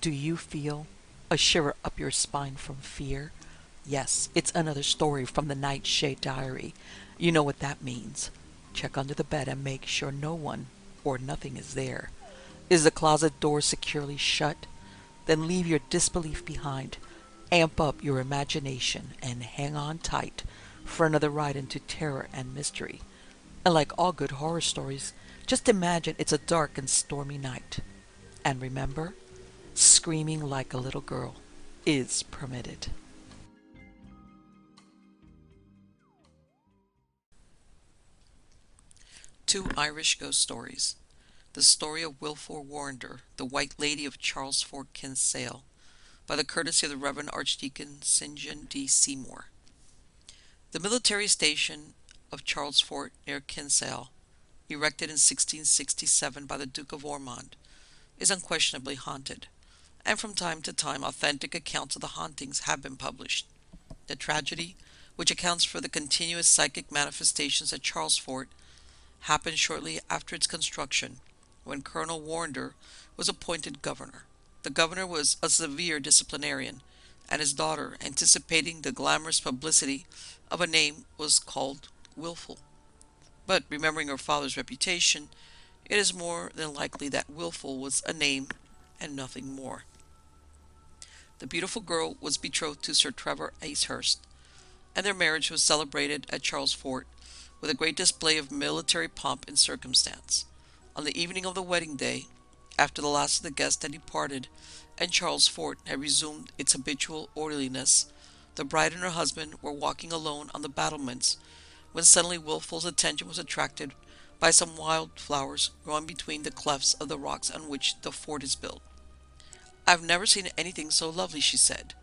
Do you feel a shiver up your spine from fear? Yes, it's another story from the Nightshade diary. You know what that means. Check under the bed and make sure no one or nothing is there. Is the closet door securely shut? Then leave your disbelief behind. Amp up your imagination and hang on tight for another ride into terror and mystery. And like all good horror stories, just imagine it's a dark and stormy night. And remember, screaming like a little girl is permitted. Two Irish Ghost Stories. The Story of Wilful Warrender, the White Lady of Charles Fort Kinsale, by the courtesy of the Reverend Archdeacon St. John D. Seymour. The military station of Charles Fort near Kinsale, erected in 1667 by the Duke of Ormond, is unquestionably haunted, and from time to time authentic accounts of the hauntings have been published. The tragedy, which accounts for the continuous psychic manifestations at Charles Fort, happened shortly after its construction, when Colonel Warrender was appointed governor. The governor was a severe disciplinarian, and his daughter, anticipating the glamorous publicity of a name, was called Wilful. But remembering her father's reputation, it is more than likely that Wilful was a name and nothing more. The beautiful girl was betrothed to Sir Trevor Acehurst, and their marriage was celebrated at Charles Fort with a great display of military pomp and circumstance. On the evening of the wedding day, after the last of the guests had departed, and Charles Fort had resumed its habitual orderliness, the bride and her husband were walking alone on the battlements, when suddenly Wilful's attention was attracted by some wild flowers growing between the clefts of the rocks on which the fort is built. "I've never seen anything so lovely," she said.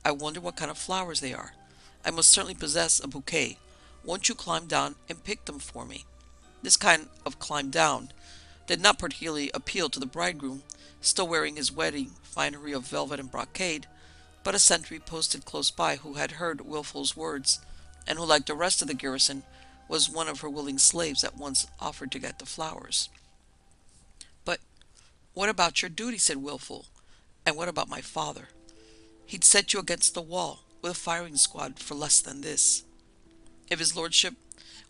"I wonder what kind of flowers they are. I must certainly possess a bouquet. Won't you climb down and pick them for me?" This kind of climb down did not particularly appeal to the bridegroom, still wearing his wedding finery of velvet and brocade, but a sentry posted close by who had heard Wilful's words, and who, like the rest of the garrison, was one of her willing slaves, at once offered to get the flowers. "But what about your duty?" said Wilful. "And what about my father? He'd set you against the wall with a firing squad for less than this." "If his lordship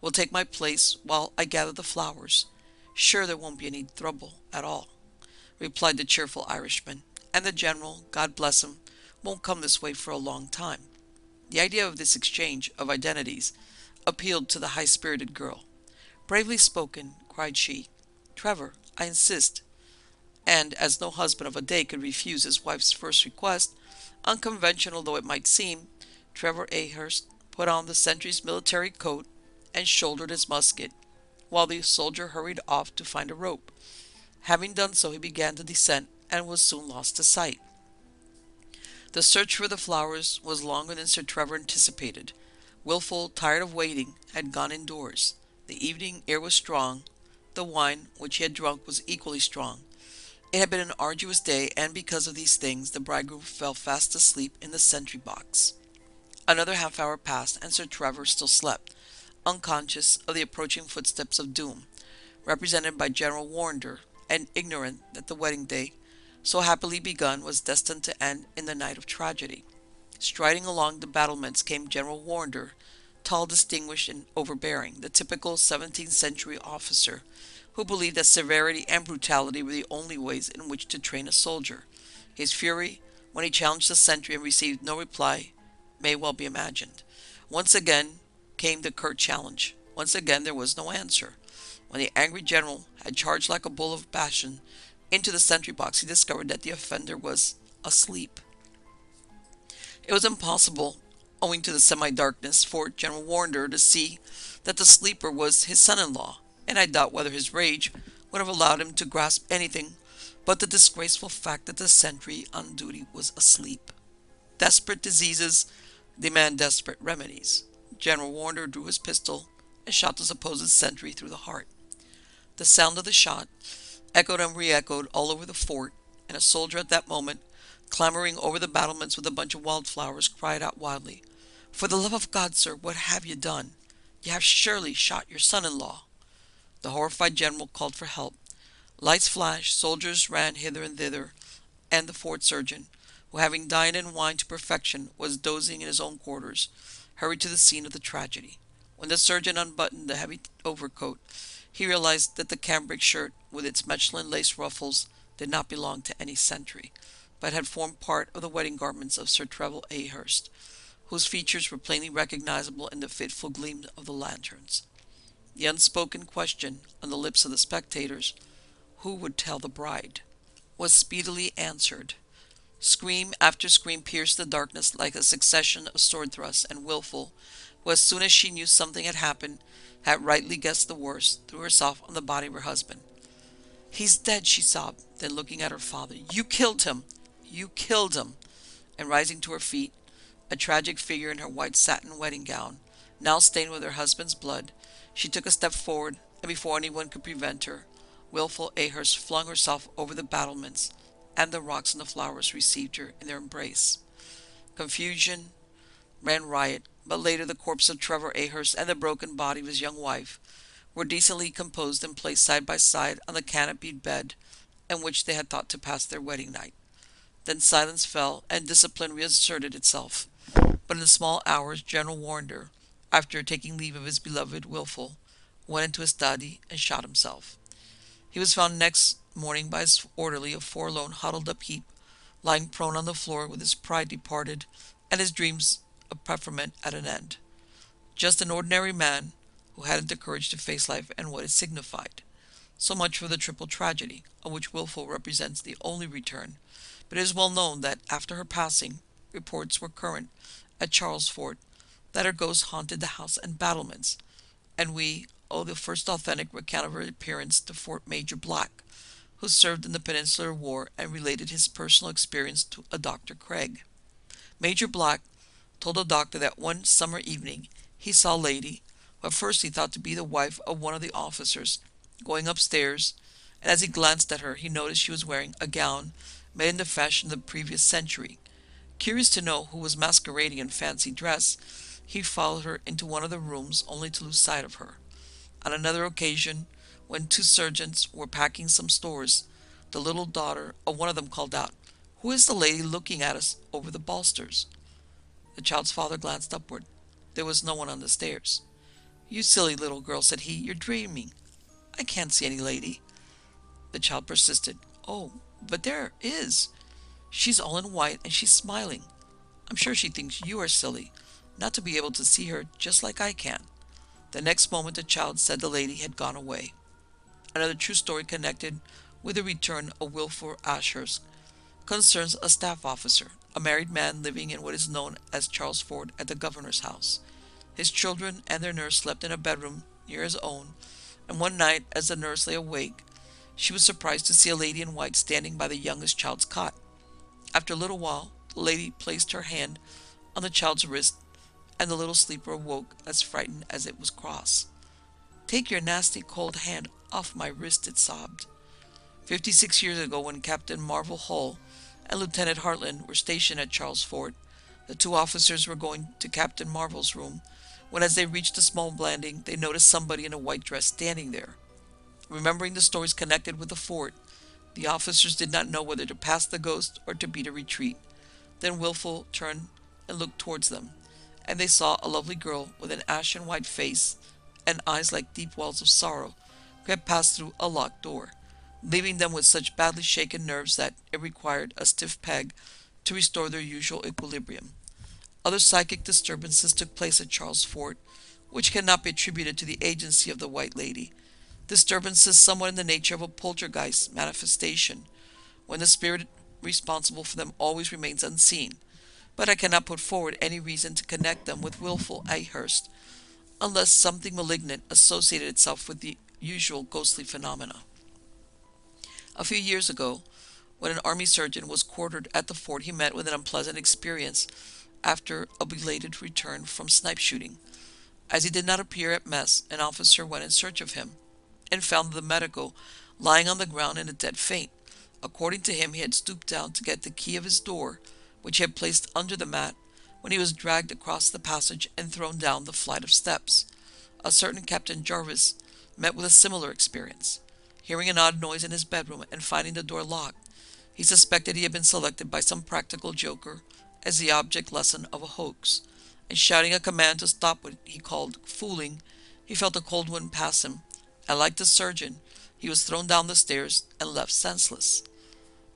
will take my place while I gather the flowers, sure there won't be any trouble at all," replied the cheerful Irishman, "and the general, God bless him, won't come this way for a long time." The idea of this exchange of identities appealed to the high-spirited girl. "Bravely spoken," cried she. "Trevor, I insist." And as no husband of a day could refuse his wife's first request, unconventional though it might seem, Trevor Acehurst put on the sentry's military coat and shouldered his musket, while the soldier hurried off to find a rope. Having done so, he began the descent and was soon lost to sight. The search for the flowers was longer than Sir Trevor anticipated. Wilful, tired of waiting, had gone indoors. The evening air was strong. The wine which he had drunk was equally strong. It had been an arduous day, and because of these things the bridegroom fell fast asleep in the sentry box. Another half-hour passed, and Sir Trevor still slept, unconscious of the approaching footsteps of doom, represented by General Warrender, and ignorant that the wedding day, so happily begun, was destined to end in the night of tragedy. Striding along the battlements came General Warrender, tall, distinguished, and overbearing, the typical 17th-century officer, who believed that severity and brutality were the only ways in which to train a soldier. His fury, when he challenged the sentry and received no reply, may well be imagined. Once again came the curt challenge. Once again there was no answer. When the angry general had charged like a bull of passion into the sentry box, he discovered that the offender was asleep. It was impossible, owing to the semi-darkness, for General Warrender to see that the sleeper was his son-in-law, and I doubt whether his rage would have allowed him to grasp anything but the disgraceful fact that the sentry on duty was asleep. Desperate diseases demand desperate remedies. General Warrender drew his pistol and shot the supposed sentry through the heart. The sound of the shot echoed and re-echoed all over the fort, and a soldier at that moment, clambering over the battlements with a bunch of wildflowers, cried out wildly, "For the love of God, sir, what have you done? You have surely shot your son-in-law." The horrified general called for help. Lights flashed, soldiers ran hither and thither, and the fort surgeon, who, having dined and wined to perfection, was dozing in his own quarters, hurried to the scene of the tragedy. When the surgeon unbuttoned the heavy overcoat, he realized that the cambric shirt, with its Mechlin lace ruffles, did not belong to any sentry, but had formed part of the wedding garments of Sir Trevor Ahurst, whose features were plainly recognizable in the fitful gleam of the lanterns. The unspoken question on the lips of the spectators, who would tell the bride, was speedily answered. Scream after scream pierced the darkness like a succession of sword thrusts, and Wilful, who as soon as she knew something had happened, had rightly guessed the worst, threw herself on the body of her husband. "He's dead," she sobbed, then looking at her father. "You killed him! You killed him!" And rising to her feet, a tragic figure in her white satin wedding gown, now stained with her husband's blood, she took a step forward, and before anyone could prevent her, Wilful Ahurst flung herself over the battlements, and the rocks and the flowers received her in their embrace. Confusion ran riot, but later the corpse of Trevor Ahurst and the broken body of his young wife were decently composed and placed side by side on the canopied bed in which they had thought to pass their wedding night. Then silence fell, and discipline reasserted itself. But in the small hours General Warrender, after taking leave of his beloved Wilful, went into his study and shot himself. He was found next morning by his orderly, a forlorn, huddled-up heap, lying prone on the floor with his pride departed and his dreams of preferment at an end. Just an ordinary man who hadn't the courage to face life and what it signified. So much for the triple tragedy, of which Wilful represents the only return, but it is well known that after her passing, reports were current at Charles Fort that her ghost haunted the house and battlements, and we owe the first authentic account of her appearance to Fort Major Black, who served in the Peninsular War and related his personal experience to a Dr. Craig. Major Black told the doctor that one summer evening he saw a lady, who at first he thought to be the wife of one of the officers, going upstairs, and as he glanced at her he noticed she was wearing a gown made in the fashion of the previous century. Curious to know who was masquerading in fancy dress, he followed her into one of the rooms only to lose sight of her. On another occasion, when two sergeants were packing some stores, the little daughter of one of them called out, "Who is the lady looking at us over the balsters?" The child's father glanced upward. There was no one on the stairs. "You silly little girl," said he, "you're dreaming. I can't see any lady." The child persisted. "Oh, but there is. She's all in white, and she's smiling. I'm sure she thinks you are silly, not to be able to see her just like I can." The next moment the child said the lady had gone away. Another true story connected with the return of Wilful Ahurst concerns a staff officer, a married man living in what is known as Charles Fort at the governor's house. His children and their nurse slept in a bedroom near his own, and one night, as the nurse lay awake, she was surprised to see a lady in white standing by the youngest child's cot. After a little while, the lady placed her hand on the child's wrist, and the little sleeper awoke as frightened as it was cross. "Take your nasty cold hand off my wrist," it sobbed. 56 years ago, when Captain Marvel Hull and Lieutenant Hartland were stationed at Charles Fort, the two officers were going to Captain Marvel's room, when as they reached a small landing, they noticed somebody in a white dress standing there. Remembering the stories connected with the fort, the officers did not know whether to pass the ghost or to beat a retreat. Then Wilful turned and looked towards them, and they saw a lovely girl with an ashen white face and eyes like deep wells of sorrow, who had passed through a locked door, leaving them with such badly shaken nerves that it required a stiff peg to restore their usual equilibrium. Other psychic disturbances took place at Charles Fort, which cannot be attributed to the agency of the White Lady, disturbances somewhat in the nature of a poltergeist manifestation, when the spirit responsible for them always remains unseen, but I cannot put forward any reason to connect them with Wilful Ahurst, unless something malignant associated itself with the usual ghostly phenomena. A few years ago, when an army surgeon was quartered at the fort, he met with an unpleasant experience after a belated return from snipe shooting. As he did not appear at mess, an officer went in search of him, and found the medico lying on the ground in a dead faint. According to him, he had stooped down to get the key of his door, which he had placed under the mat, when he was dragged across the passage and thrown down the flight of steps. A certain Captain Jarvis met with a similar experience. Hearing an odd noise in his bedroom and finding the door locked, He suspected he had been selected by some practical joker as the object lesson of a hoax, and shouting a command to stop what he called fooling, he felt a cold wind pass him, and like the surgeon, he was thrown down the stairs and left senseless.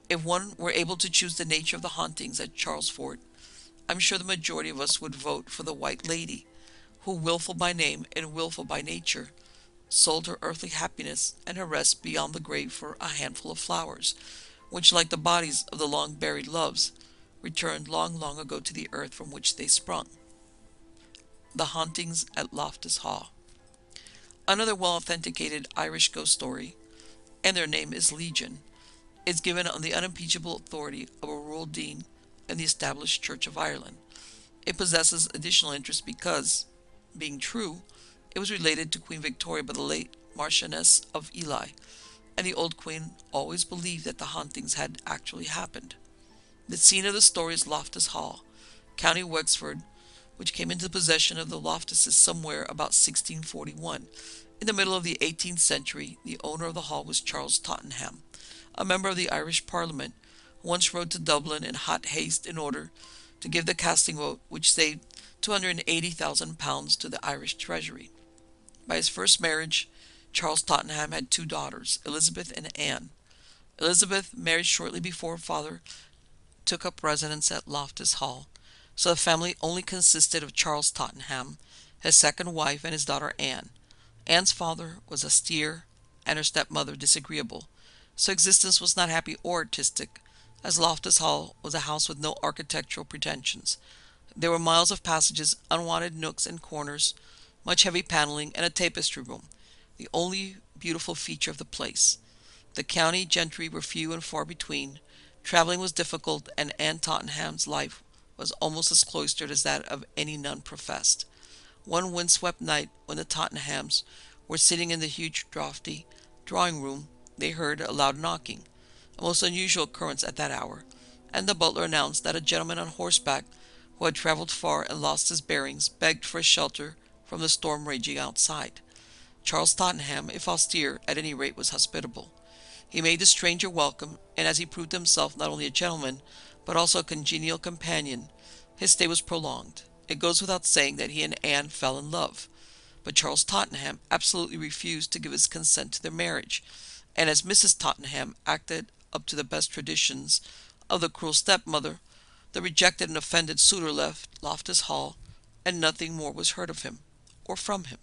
If one were able to choose the nature of the hauntings at Charlesfort, I'm sure the majority of us would vote for the White Lady, who, wilful by name and wilful by nature, sold her earthly happiness and her rest beyond the grave for a handful of flowers, which, like the bodies of the long-buried loves, returned long, long ago to the earth from which they sprung. The Hauntings at Loftus Hall. Another well-authenticated Irish ghost story, and their name is Legion, is given on the unimpeachable authority of a rural dean in the established Church of Ireland. It possesses additional interest because, being true, it was related to Queen Victoria by the late Marchioness of Ely, and the old queen always believed that the hauntings had actually happened. The scene of the story is Loftus Hall, County Wexford, which came into possession of the Loftuses somewhere about 1641. In the middle of the 18th century, the owner of the hall was Charles Tottenham, a member of the Irish Parliament, who once rode to Dublin in hot haste in order to give the casting vote which saved £280,000 to the Irish Treasury. By his first marriage, Charles Tottenham had two daughters, Elizabeth and Anne. Elizabeth, married shortly before her father, took up residence at Loftus Hall, so the family only consisted of Charles Tottenham, his second wife, and his daughter Anne. Anne's father was austere, and her stepmother disagreeable, so existence was not happy or artistic, as Loftus Hall was a house with no architectural pretensions. There were miles of passages, unwanted nooks and corners, much heavy paneling, and a tapestry room, the only beautiful feature of the place. The county gentry were few and far between. Traveling was difficult, and Anne Tottenham's life was almost as cloistered as that of any nun professed. One windswept night, when the Tottenhams were sitting in the huge draughty drawing-room, they heard a loud knocking, a most unusual occurrence at that hour, and the butler announced that a gentleman on horseback, who had travelled far and lost his bearings, begged for a shelter from the storm raging outside. Charles Tottenham, if austere, at any rate was hospitable. He made the stranger welcome, and as he proved himself not only a gentleman, but also a congenial companion, his stay was prolonged. It goes without saying that he and Anne fell in love, but Charles Tottenham absolutely refused to give his consent to their marriage, and as Mrs. Tottenham acted up to the best traditions of the cruel stepmother, the rejected and offended suitor left Loftus Hall, and nothing more was heard of him, or from him.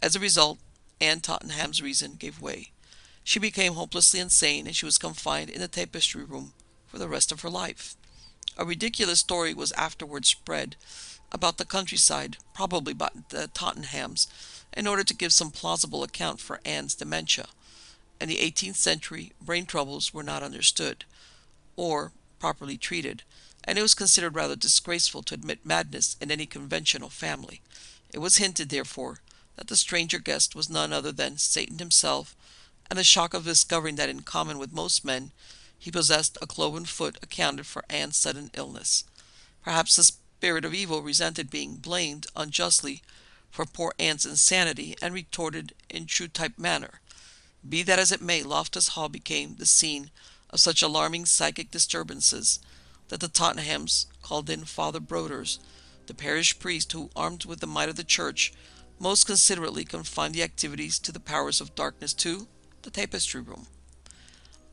As a result, Anne Tottenham's reason gave way. She became hopelessly insane, and she was confined in the tapestry room for the rest of her life. A ridiculous story was afterwards spread about the countryside, probably by the Tottenhams, in order to give some plausible account for Anne's dementia. In the 18th century, brain troubles were not understood, or properly treated, and it was considered rather disgraceful to admit madness in any conventional family. It was hinted, therefore, that the stranger guest was none other than Satan himself, and the shock of discovering that, in common with most men, he possessed a cloven foot accounted for Anne's sudden illness. Perhaps the spirit of evil resented being blamed unjustly for poor Anne's insanity, and retorted in true type manner. Be that as it may, Loftus Hall became the scene of such alarming psychic disturbances that the Tottenhams called in Father Broders, the parish priest who, armed with the might of the church, most considerately confined the activities to the powers of darkness to the tapestry room.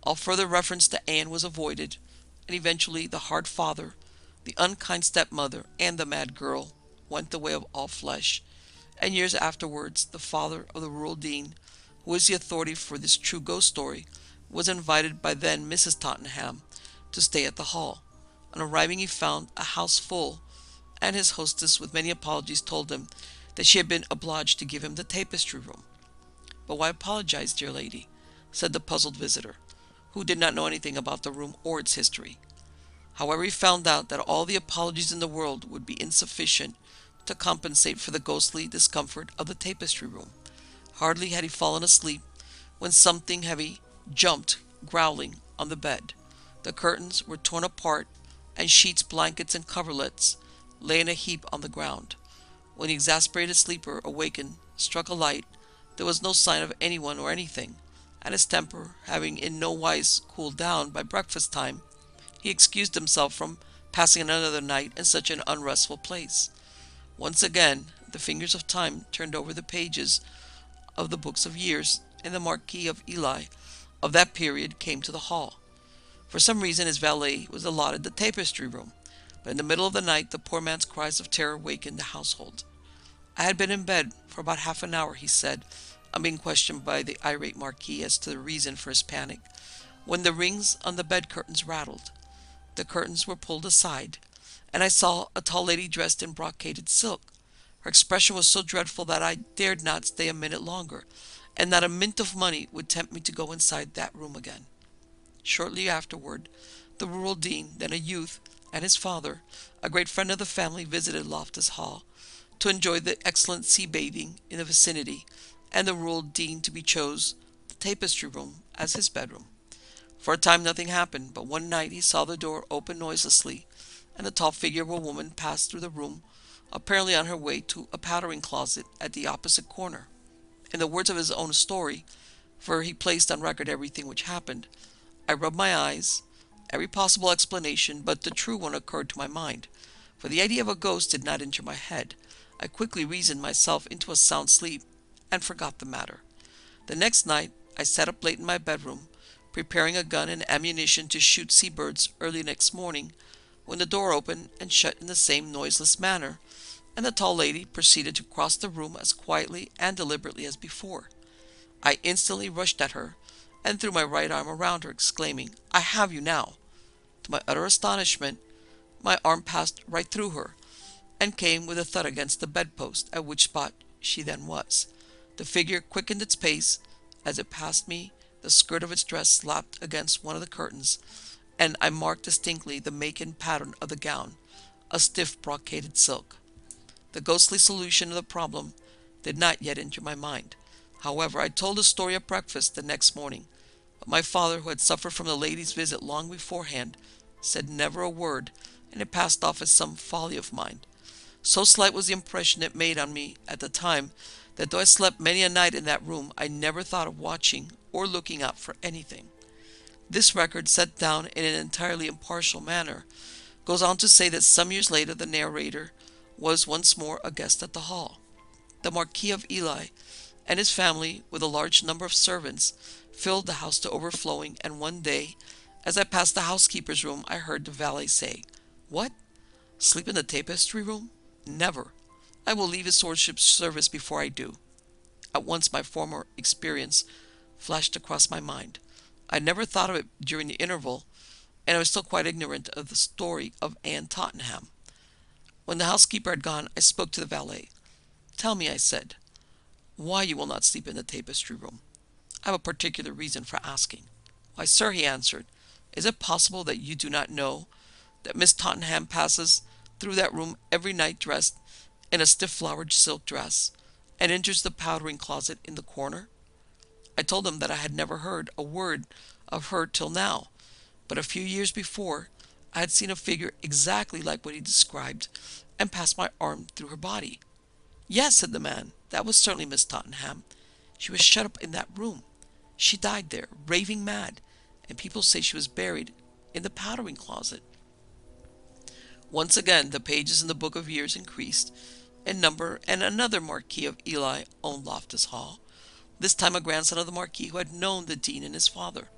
All further reference to Anne was avoided, and eventually the hard father, the unkind stepmother, and the mad girl went the way of all flesh, and years afterwards the father of the rural dean, who was the authority for this true ghost story, was invited by then Mrs. Tottenham to stay at the hall. On arriving he found a house full, and his hostess with many apologies told him that she had been obliged to give him the tapestry room. "But why apologize, dear lady?" said the puzzled visitor, who did not know anything about the room or its history. However, he found out that all the apologies in the world would be insufficient to compensate for the ghostly discomfort of the tapestry room. Hardly had he fallen asleep when something heavy jumped, growling, on the bed. The curtains were torn apart, and sheets, blankets, and coverlets lay in a heap on the ground. When the exasperated sleeper awakened, struck a light, there was no sign of anyone or anything, and his temper having in no wise cooled down by breakfast time, he excused himself from passing another night in such an unrestful place. Once again, the fingers of time turned over the pages of the books of years, and the Marquis of Ely of that period came to the hall. For some reason his valet was allotted the tapestry room, but in the middle of the night the poor man's cries of terror wakened the household. I had been in bed for about half an hour, he said, on being questioned by the irate Marquis as to the reason for his panic, when the rings on the bed curtains rattled. The curtains were pulled aside, and I saw a tall lady dressed in brocaded silk. Her expression was so dreadful that I dared not stay a minute longer, and not a mint of money would tempt me to go inside that room again. Shortly afterward, the rural dean, then a youth, and his father, a great friend of the family, visited Loftus Hall to enjoy the excellent sea bathing in the vicinity, and the rural dean to be chose the tapestry room as his bedroom. For a time nothing happened, but one night he saw the door open noiselessly, and the tall figure of a woman pass through the room, apparently on her way to a powdering closet at the opposite corner. In the words of his own story, for he placed on record everything which happened, I rubbed my eyes. Every possible explanation but the true one occurred to my mind, for the idea of a ghost did not enter my head. I quickly reasoned myself into a sound sleep, and forgot the matter. The next night I sat up late in my bedroom, preparing a gun and ammunition to shoot seabirds early next morning, when the door opened and shut in the same noiseless manner, and the tall lady proceeded to cross the room as quietly and deliberately as before. I instantly rushed at her, and threw my right arm around her, exclaiming, "I have you now!" To my utter astonishment, my arm passed right through her, and came with a thud against the bedpost, at which spot she then was. The figure quickened its pace. As it passed me, the skirt of its dress slapped against one of the curtains, and I marked distinctly the make and pattern of the gown, a stiff brocaded silk. The ghostly solution of the problem did not yet enter my mind. However, I told the story at breakfast the next morning, but my father, who had suffered from the lady's visit long beforehand, said never a word, and it passed off as some folly of mine. So slight was the impression it made on me at the time, that though I slept many a night in that room, I never thought of watching or looking out for anything. This record, set down in an entirely impartial manner, goes on to say that some years later the narrator was once more a guest at the hall. The Marquis of Ely and his family, with a large number of servants, filled the house to overflowing, and one day, as I passed the housekeeper's room, I heard the valet say, "What? Sleep in the tapestry room? Never! I will leave his lordship's service before I do." At once my former experience flashed across my mind. I had never thought of it during the interval, and I was still quite ignorant of the story of Anne Tottenham. When the housekeeper had gone, I spoke to the valet. "Tell me," I said, "why you will not sleep in the tapestry room. I have a particular reason for asking." "Why, sir," he answered, "is it possible that you do not know that Miss Tottenham passes through that room every night dressed in a stiff flowered silk dress, and enters the powdering closet in the corner?" I told him that I had never heard a word of her till now, but a few years before I had seen a figure exactly like what he described, and passed my arm through her body. "Yes," said the man, "that was certainly Miss Tottenham. She was shut up in that room. She died there, raving mad, and people say she was buried in the powdering closet." Once again the pages in the book of years increased in number, and another Marquis of Ely owned Loftus Hall, this time a grandson of the Marquis who had known the dean and his father.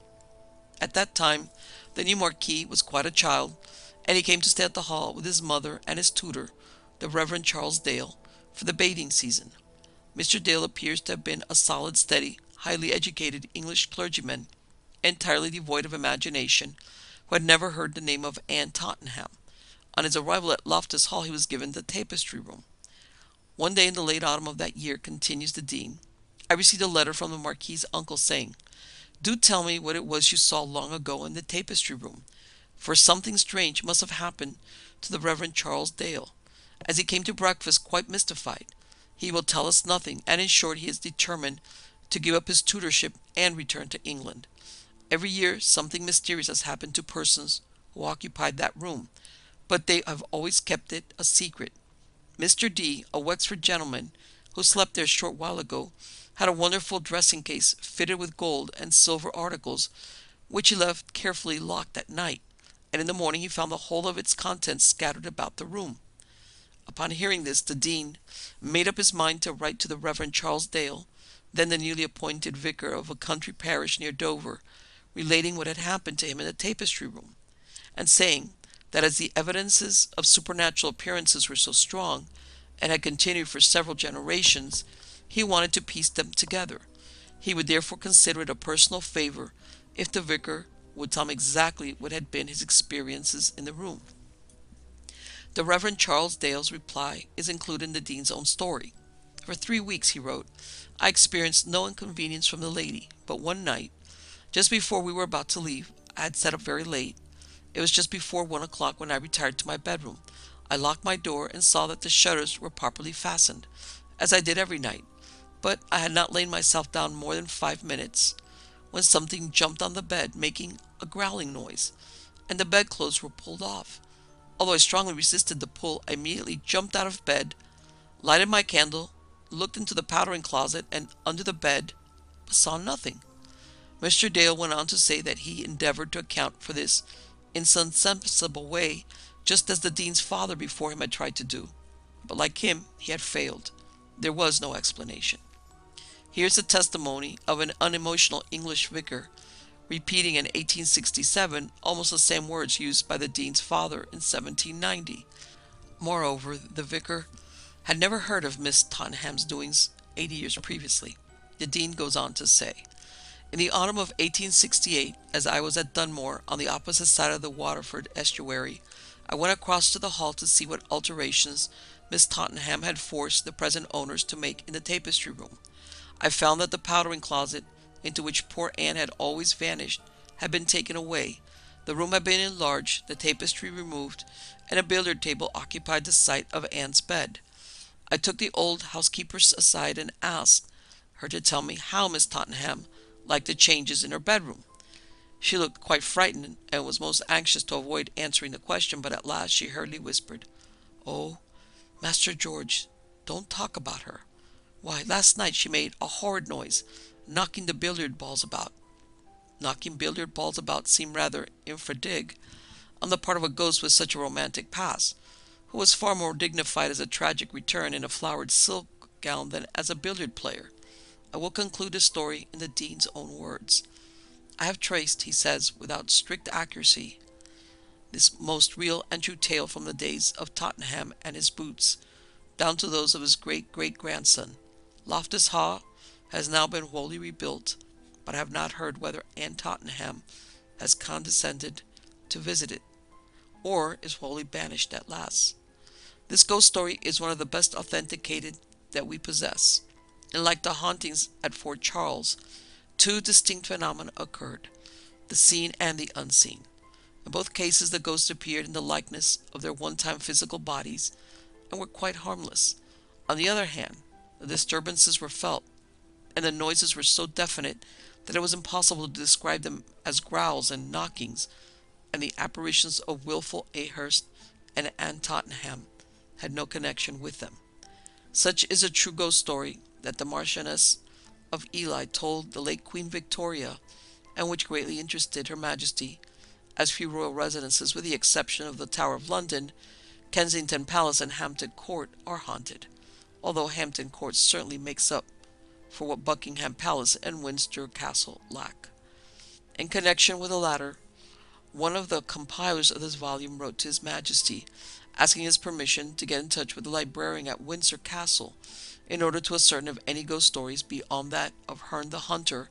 At that time the new Marquis was quite a child, and he came to stay at the Hall with his mother and his tutor, the Reverend Charles Dale, for the bathing season. Mr. Dale appears to have been a solid, steady, highly educated English clergyman, entirely devoid of imagination, who had never heard the name of Anne Tottenham. On his arrival at Loftus Hall he was given the tapestry room. "One day in the late autumn of that year," continues the dean, "I received a letter from the Marquis's uncle saying, 'Do tell me what it was you saw long ago in the tapestry room, for something strange must have happened to the Reverend Charles Dale, as he came to breakfast quite mystified. He will tell us nothing, and in short he is determined to give up his tutorship and return to England. Every year something mysterious has happened to persons who occupied that room, but they have always kept it a secret. Mr. D, a Wexford gentleman, who slept there a short while ago, had a wonderful dressing case fitted with gold and silver articles, which he left carefully locked at night, and in the morning he found the whole of its contents scattered about the room. Upon hearing this, the dean made up his mind to write to the Reverend Charles Dale, then the newly appointed vicar of a country parish near Dover, relating what had happened to him in the tapestry room, and saying that as the evidences of supernatural appearances were so strong, and had continued for several generations, he wanted to piece them together. He would therefore consider it a personal favor if the vicar would tell him exactly what had been his experiences in the room. The Reverend Charles Dale's reply is included in the dean's own story. For 3 weeks, he wrote, I experienced no inconvenience from the lady, but one night, just before we were about to leave, I had sat up very late. It was just before 1 o'clock when I retired to my bedroom. I locked my door and saw that the shutters were properly fastened, as I did every night, but I had not lain myself down more than 5 minutes when something jumped on the bed, making a growling noise, and the bedclothes were pulled off. Although I strongly resisted the pull, I immediately jumped out of bed, lighted my candle, looked into the powdering closet and under the bed, but saw nothing. Mr. Dale went on to say that he endeavored to account for this in some sensible way, just as the dean's father before him had tried to do, but like him, he had failed. There was no explanation. Here's the testimony of an unemotional English vicar, repeating in 1867 almost the same words used by the dean's father in 1790. Moreover, the vicar had never heard of Miss Tottenham's doings 80 years previously. The dean goes on to say, in the autumn of 1868, as I was at Dunmore on the opposite side of the Waterford estuary, I went across to the hall to see what alterations Miss Tottenham had forced the present owners to make in the tapestry room. I found that the powdering closet, into which poor Anne had always vanished, had been taken away. The room had been enlarged, the tapestry removed, and a billiard table occupied the site of Anne's bed. I took the old housekeeper aside and asked her to tell me how Miss Tottenham liked the changes in her bedroom. She looked quite frightened and was most anxious to avoid answering the question, but at last she hurriedly whispered, "Oh, Master George, don't talk about her. Why, last night she made a horrid noise, knocking the billiard balls about." Knocking billiard balls about seemed rather infra-dig on the part of a ghost with such a romantic past, who was far more dignified as a tragic return in a flowered silk gown than as a billiard player. I will conclude the story in the dean's own words. I have traced, he says, without strict accuracy, this most real and true tale from the days of Tottenham and his boots, down to those of his great-great-grandson. Loftus Hall has now been wholly rebuilt, but I have not heard whether Anne Tottenham has condescended to visit it, or is wholly banished at last. This ghost story is one of the best authenticated that we possess, and like the hauntings at Fort Charles, 2 distinct phenomena occurred, the seen and the unseen. In both cases the ghosts appeared in the likeness of their one-time physical bodies and were quite harmless. On the other hand, the disturbances were felt, and the noises were so definite that it was impossible to describe them as growls and knockings, and the apparitions of Wilful Ahurst and Anne Tottenham had no connection with them. Such is a true ghost story that the Marchioness of Ely told the late Queen Victoria, and which greatly interested Her Majesty, as few royal residences, with the exception of the Tower of London, Kensington Palace and Hampton Court, are haunted, although Hampton Court certainly makes up for what Buckingham Palace and Windsor Castle lack. In connection with the latter, one of the compilers of this volume wrote to His Majesty, asking his permission to get in touch with the librarian at Windsor Castle in order to ascertain if any ghost stories beyond that of Herne the Hunter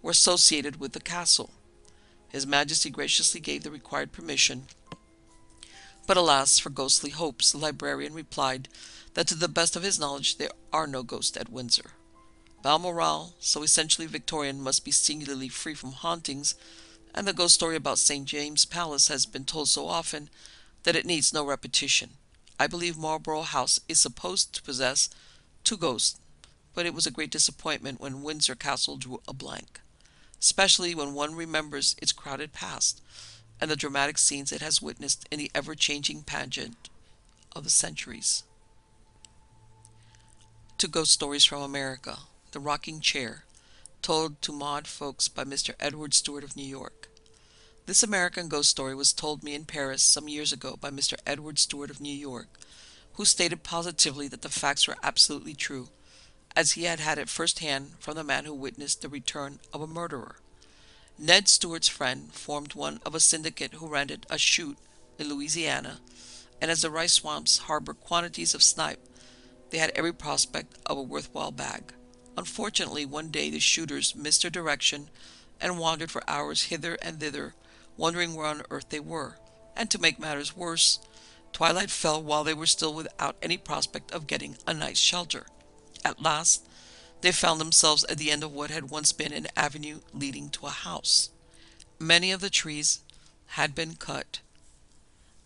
were associated with the castle. His Majesty graciously gave the required permission, but alas for ghostly hopes, the librarian replied that to the best of his knowledge there are no ghosts at Windsor. Balmoral, so essentially Victorian, must be singularly free from hauntings, and the ghost story about St. James's Palace has been told so often that it needs no repetition. I believe Marlborough House is supposed to possess 2 ghosts, but it was a great disappointment when Windsor Castle drew a blank, especially when one remembers its crowded past and the dramatic scenes it has witnessed in the ever-changing pageant of the centuries. to Ghost Stories from America, The Rocking Chair, told to Maude folks by Mr. Edward Stewart of New York. This American ghost story was told me in Paris some years ago by Mr. Edward Stewart of New York, who stated positively that the facts were absolutely true, as he had had it first-hand from the man who witnessed the return of a murderer. Ned Stewart's friend formed one of a syndicate who rented a chute in Louisiana, and as the rice swamps harbor quantities of snipe, they had every prospect of a worthwhile bag. Unfortunately, one day the shooters missed their direction and wandered for hours hither and thither, wondering where on earth they were. And to make matters worse, twilight fell while they were still without any prospect of getting a night's shelter. At last, they found themselves at the end of what had once been an avenue leading to a house. Many of the trees had been cut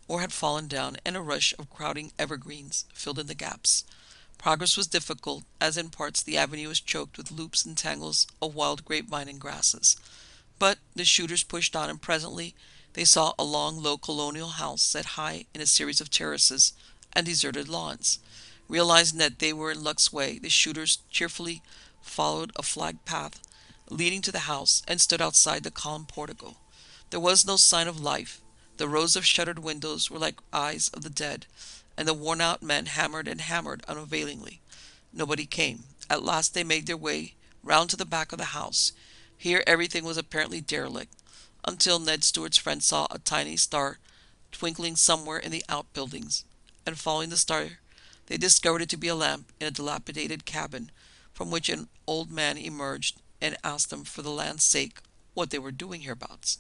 or had fallen down, and a rush of crowding evergreens filled in the gaps. Progress was difficult, as in parts the avenue was choked with loops and tangles of wild grapevine and grasses. But the shooters pushed on, and presently they saw a long, low colonial house set high in a series of terraces and deserted lawns. Realizing that they were in luck's way, the shooters cheerfully followed a flagged path leading to the house and stood outside the columned portico. There was no sign of life. The rows of shuttered windows were like eyes of the dead, and the worn-out men hammered and hammered unavailingly. Nobody came. At last they made their way round to the back of the house. Here everything was apparently derelict, until Ned Stewart's friend saw a tiny star twinkling somewhere in the outbuildings, and following the star they discovered it to be a lamp in a dilapidated cabin, from which an old man emerged and asked them for the land's sake what they were doing hereabouts.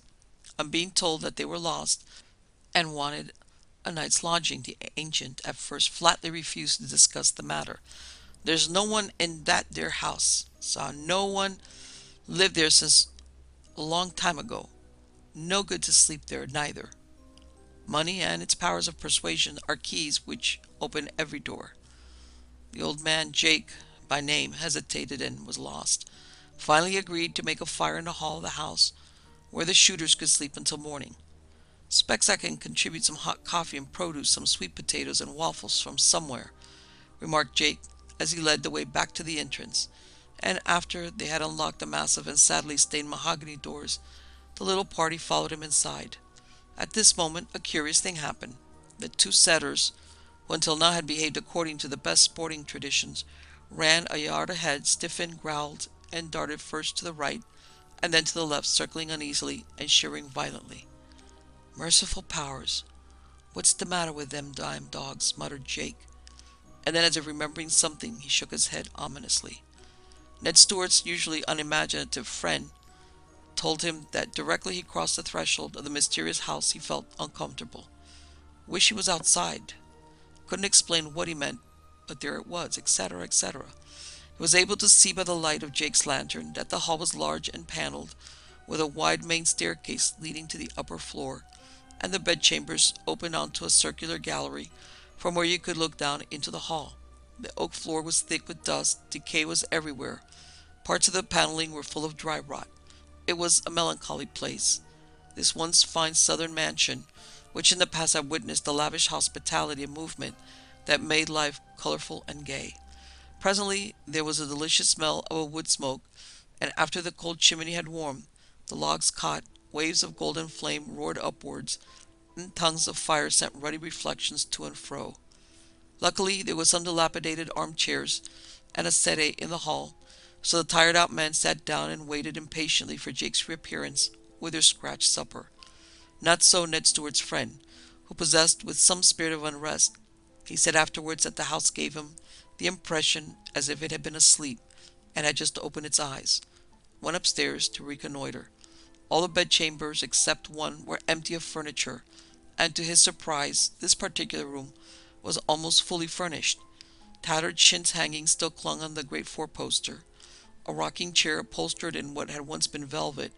On being told that they were lost and wanted a night's lodging, the ancient at first flatly refused to discuss the matter. "There's no one in that there house. Saw no one lived there since a long time ago. No good to sleep there neither. Money and its powers of persuasion are keys which open every door." The old man, Jake by name, hesitated and was lost. Finally agreed to make a fire in the hall of the house, where the shooters could sleep until morning. "Specs I can contribute some hot coffee and produce, some sweet potatoes and waffles from somewhere," remarked Jake as he led the way back to the entrance, and after they had unlocked the massive and sadly stained mahogany doors, the little party followed him inside. At this moment a curious thing happened. The two setters, who until now had behaved according to the best sporting traditions, ran a yard ahead, stiffened, growled, and darted first to the right and then to the left, circling uneasily and shivering violently. "Merciful powers, what's the matter with them dime dogs?" muttered Jake, and then, as if remembering something, he shook his head ominously. Ned Stewart's usually unimaginative friend told him that directly he crossed the threshold of the mysterious house he felt uncomfortable. Wish he was outside. Couldn't explain what he meant, but there it was, etc., etc. He was able to see by the light of Jake's lantern that the hall was large and paneled, with a wide main staircase leading to the upper floor, and the bedchambers opened onto a circular gallery from where you could look down into the hall. The oak floor was thick with dust, decay was everywhere, parts of the paneling were full of dry rot. It was a melancholy place, this once fine southern mansion, which in the past had witnessed the lavish hospitality and movement that made life colorful and gay. Presently there was a delicious smell of a wood smoke, and after the cold chimney had warmed, the logs caught, waves of golden flame roared upwards, and tongues of fire sent ruddy reflections to and fro. Luckily there were some dilapidated armchairs and a settee in the hall, so the tired-out men sat down and waited impatiently for Jake's reappearance with their scratch supper. Not so Ned Stewart's friend, who possessed with some spirit of unrest. He said afterwards that the house gave him the impression as if it had been asleep and had just opened its eyes. Went upstairs to reconnoiter. All the bedchambers except one were empty of furniture, and to his surprise this particular room was almost fully furnished. Tattered chintz hangings still clung on the great four-poster. A rocking chair upholstered in what had once been velvet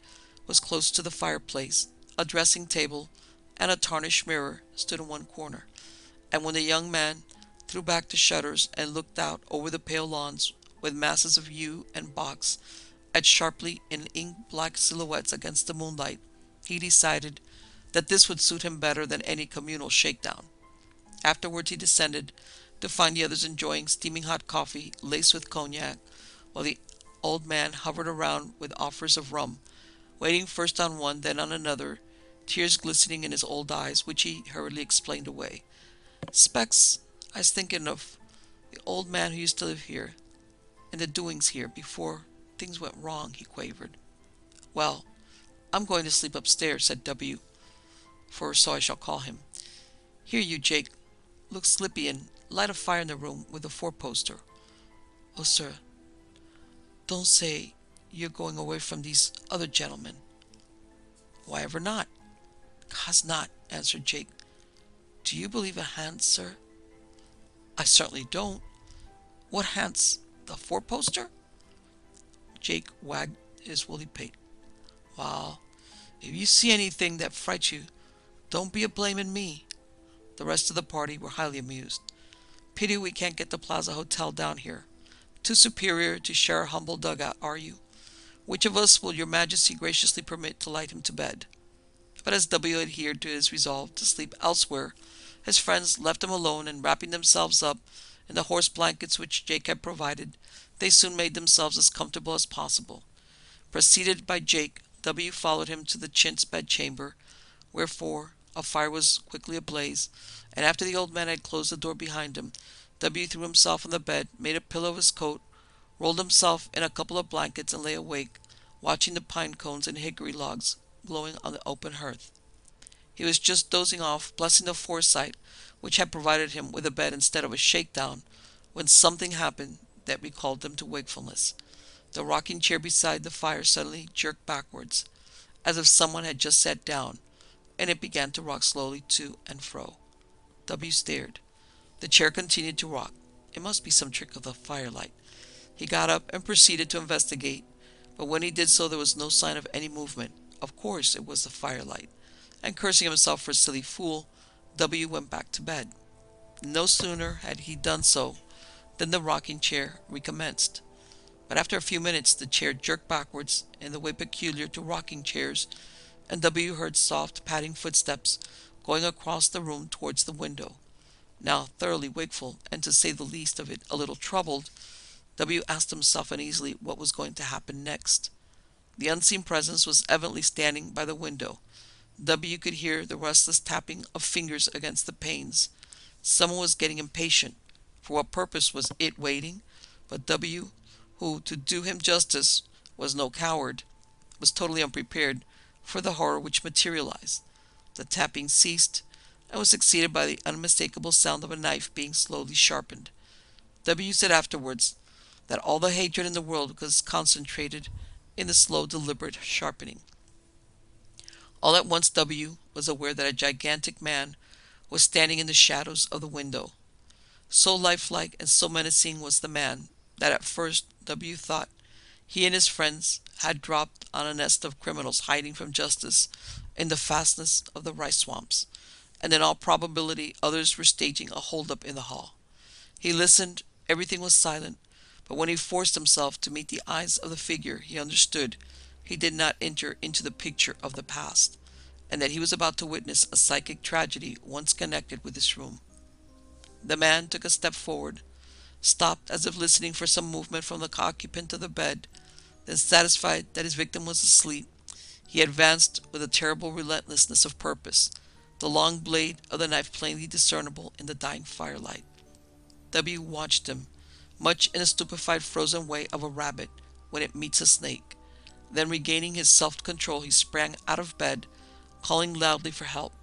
was close to the fireplace. A dressing table and a tarnished mirror stood in one corner, and when the young man threw back the shutters and looked out over the pale lawns with masses of yew and box etched sharply in ink-black silhouettes against the moonlight, he decided that this would suit him better than any communal shakedown. Afterwards he descended to find the others enjoying steaming hot coffee laced with cognac, while the old man hovered around with offers of rum, waiting first on one, then on another, tears glistening in his old eyes, which he hurriedly explained away. "Specs, I was thinking of the old man who used to live here, and the doings here before things went wrong," he quavered. "Well, I'm going to sleep upstairs," said W., for so I shall call him. "Here, you, Jake, look slippy and light a fire in the room with the four-poster. Oh, sir, don't say you're going away from these other gentlemen." "Why ever not?" "'Cause not," answered Jake. "Do you believe in hants, sir?" "I certainly don't." "What hants? The four-poster?" Jake wagged his woolly pate. "Well, if you see anything that frights you, don't be a-blaming me." The rest of the party were highly amused. "Pity we can't get the Plaza Hotel down here. Too superior to share a humble dugout, are you? Which of us will your majesty graciously permit to light him to bed?" But as W. adhered to his resolve to sleep elsewhere, his friends left him alone, and wrapping themselves up in the horse blankets which Jake had provided, they soon made themselves as comfortable as possible. Preceded by Jake, W. followed him to the chintz bedchamber, wherefore a fire was quickly ablaze, and after the old man had closed the door behind him, W. threw himself on the bed, made a pillow of his coat, rolled himself in a couple of blankets, and lay awake, watching the pine cones and hickory logs glowing on the open hearth. He was just dozing off, blessing the foresight which had provided him with a bed instead of a shakedown, when something happened that recalled him to wakefulness. The rocking chair beside the fire suddenly jerked backwards, as if someone had just sat down, and it began to rock slowly to and fro. W. stared. The chair continued to rock. It must be some trick of the firelight. He got up and proceeded to investigate, but when he did so there was no sign of any movement. Of course it was the firelight, and cursing himself for a silly fool, W. went back to bed. No sooner had he done so than the rocking chair recommenced. But after a few minutes the chair jerked backwards in the way peculiar to rocking chairs, and W. heard soft padding footsteps going across the room towards the window. Now thoroughly wakeful, and to say the least of it a little troubled, W. asked himself uneasily what was going to happen next. The unseen presence was evidently standing by the window. W. could hear the restless tapping of fingers against the panes. Someone was getting impatient. For what purpose was it waiting? But W., who, to do him justice, was no coward, was totally unprepared for the horror which materialized. The tapping ceased, and was succeeded by the unmistakable sound of a knife being slowly sharpened. W. said afterwards that all the hatred in the world was concentrated in the slow, deliberate sharpening. All at once W. was aware that a gigantic man was standing in the shadows of the window. So lifelike and so menacing was the man that at first W. thought he and his friends had dropped on a nest of criminals hiding from justice in the fastness of the rice swamps, and in all probability others were staging a hold-up in the hall. He listened. Everything was silent, but when he forced himself to meet the eyes of the figure, he understood he did not enter into the picture of the past, and that he was about to witness a psychic tragedy once connected with this room. The man took a step forward, stopped as if listening for some movement from the occupant of the bed, then, satisfied that his victim was asleep, he advanced with a terrible relentlessness of purpose, the long blade of the knife plainly discernible in the dying firelight. W. watched him, much in the stupefied frozen way of a rabbit when it meets a snake. Then, regaining his self-control, he sprang out of bed, calling loudly for help.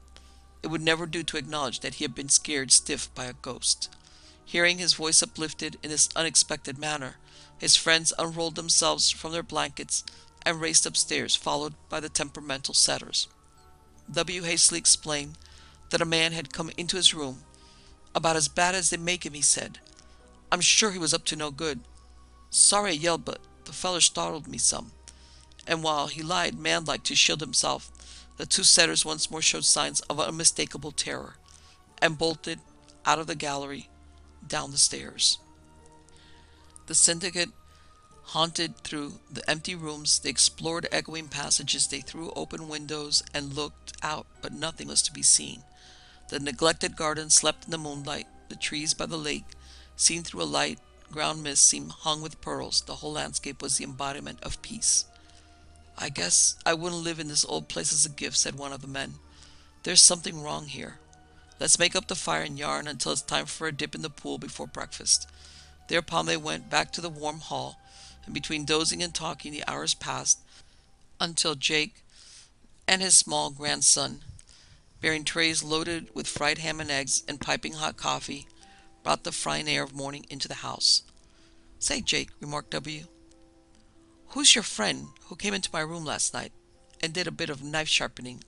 It would never do to acknowledge that he had been scared stiff by a ghost. Hearing his voice uplifted in this unexpected manner, his friends unrolled themselves from their blankets and raced upstairs, followed by the temperamental setters. W. hastily explained that a man had come into his room. "About as bad as they make him," he said. "I'm sure he was up to no good. Sorry I yelled, but the feller startled me some." And while he lied manlike to shield himself, the two setters once more showed signs of unmistakable terror, and bolted out of the gallery, down the stairs. The syndicate haunted through the empty rooms. They explored echoing passages. They threw open windows and looked out, but nothing was to be seen. The neglected garden slept in the moonlight. The trees by the lake, seen through a light ground mist, seemed hung with pearls. The whole landscape was the embodiment of peace. "I guess I wouldn't live in this old place as a gift," said one of the men. "There's something wrong here. Let's make up the fire and yarn until it's time for a dip in the pool before breakfast." Thereupon they went back to the warm hall, and between dozing and talking the hours passed until Jake and his small grandson, bearing trays loaded with fried ham and eggs and piping hot coffee, brought the frying air of morning into the house. "Say, Jake," remarked W., "who's your friend who came into my room last night and did a bit of knife sharpening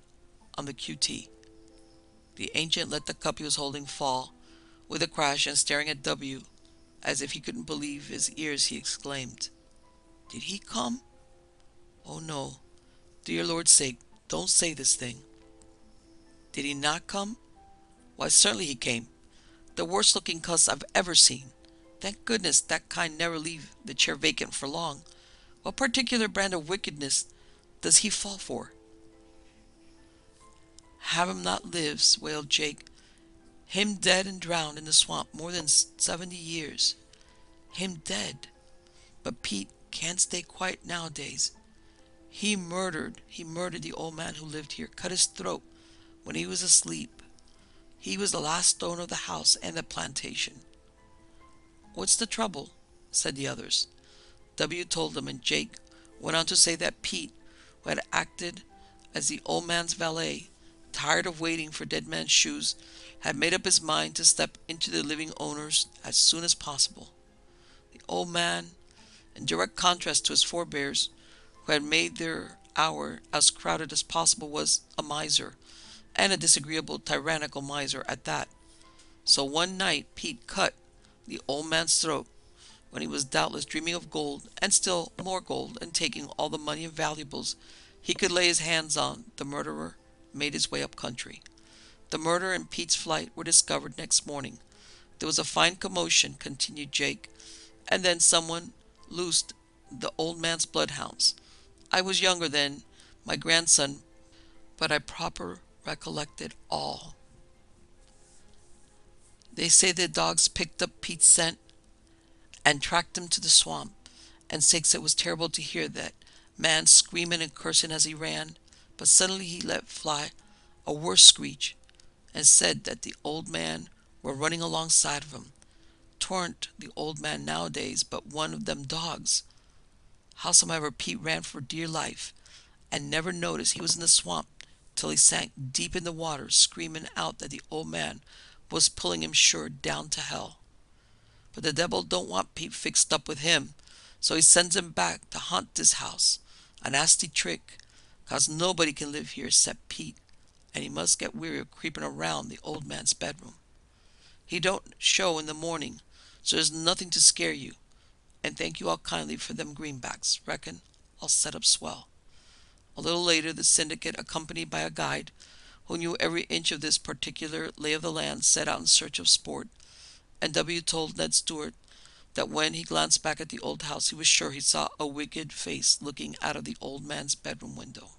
on the QT?" The ancient let the cup he was holding fall with a crash, and staring at W as if he couldn't believe his ears, he exclaimed, "Did he come? Oh no, dear Lord's sake, don't say this thing." "Did he not come? Why, certainly he came. The worst looking cuss I've ever seen. Thank goodness that kind never leave the chair vacant for long. What particular brand of wickedness does he fall for?" "Have him not lives," wailed Jake. "Him dead and drowned in the swamp more than 70 years. Him dead. But Pete can't stay quiet nowadays. He murdered the old man who lived here, cut his throat when he was asleep. He was the last stone of the house and the plantation." "What's the trouble?" said the others. W told them, and Jake went on to say that Pete, who had acted as the old man's valet, tired of waiting for dead man's shoes, had made up his mind to step into the living owners as soon as possible. The old man, in direct contrast to his forebears, who had made their hour as crowded as possible, was a miser, and a disagreeable, tyrannical miser at that. So one night Pete cut the old man's throat when he was doubtless dreaming of gold, and still more gold, and taking all the money and valuables he could lay his hands on. The murderer made his way up country. The murder and Pete's flight were discovered next morning. There was a fine commotion," continued Jake, "and then someone loosed the old man's bloodhounds. I was younger than my grandson, but I proper recollected all. They say the dogs picked up Pete's scent and tracked him to the swamp, and sakes, it was terrible to hear that man screaming and cursing as he ran. But suddenly he let fly a worse screech, and said that the old man were running alongside of him. 'Twarn't the old man nowadays, but one of them dogs. Howsomever, Pete ran for dear life, and never noticed he was in the swamp till he sank deep in the water, screaming out that the old man was pulling him sure down to hell. But the devil don't want Pete fixed up with him, so he sends him back to haunt this house. A nasty trick, 'cause nobody can live here except Pete, and he must get weary of creeping around the old man's bedroom. He don't show in the morning, so there's nothing to scare you. And thank you all kindly for them greenbacks. Reckon I'll set up swell." A little later the syndicate, accompanied by a guide who knew every inch of this particular lay of the land, set out in search of sport, and W told Ned Stewart that when he glanced back at the old house he was sure he saw a wicked face looking out of the old man's bedroom window.